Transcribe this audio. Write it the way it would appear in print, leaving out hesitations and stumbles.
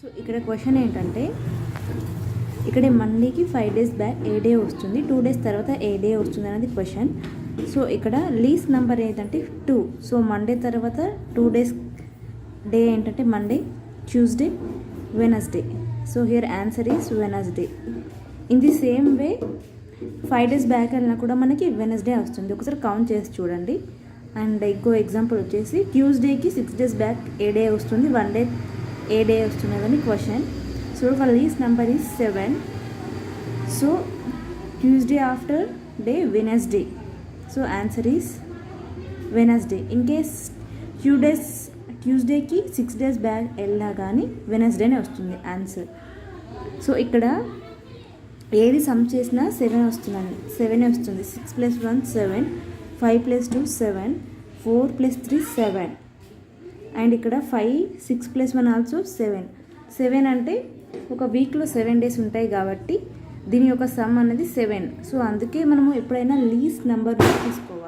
So ఇక్కడ question ఏంటంటే ఇక్కడ మండేకి 5 days బ్యాక్ ఏ డే వస్తుంది, 2 days తర్వాత ఏ డే వస్తుంది అనేది క్వశ్చన్. సో ఇక్కడ లీస్ట్ నెంబర్ ఏంటంటే 2. సో మండే తర్వాత 2 days డే ఏంటంటే Monday, Tuesday, Wednesday. So here answer is Wednesday. In the same way 5 days back వెళ్ళినా కూడా మనకి వెనస్డే వస్తుంది. ఒకసారి కౌంట్ చేసి చూడండి. అండ్ ఇంకో ఎగ్జాంపుల్ వచ్చేసి ట్యూస్డేకి 6 days బ్యాక్ ఏ డే వస్తుంది, 1 day ఏ డే వస్తుంది అని question. So for least number is 7. So Tuesday after day Wednesday. So answer is Wednesday. In case ట్యూస్డేకి 6 days బ్యాక్ వెళ్ళినా కానీ వెనస్డేనే వస్తుంది ఆన్సర్. సో ఇక్కడ ఏది సమ్ చేసినా 7 వస్తుందండి, 7 వస్తుంది. 6 + 1 7, 5 + 2 7, 4 + 3 7. అండ్ ఇక్కడ 5, 6 + 1 ఆల్సో 7. 7 అంటే ఒక వీక్లో 7 days ఉంటాయి కాబట్టి దీని యొక్క సమ్ అనేది 7. సో అందుకే మనము ఎప్పుడైనా లీస్ట్ నెంబర్ తీసుకోవాలి.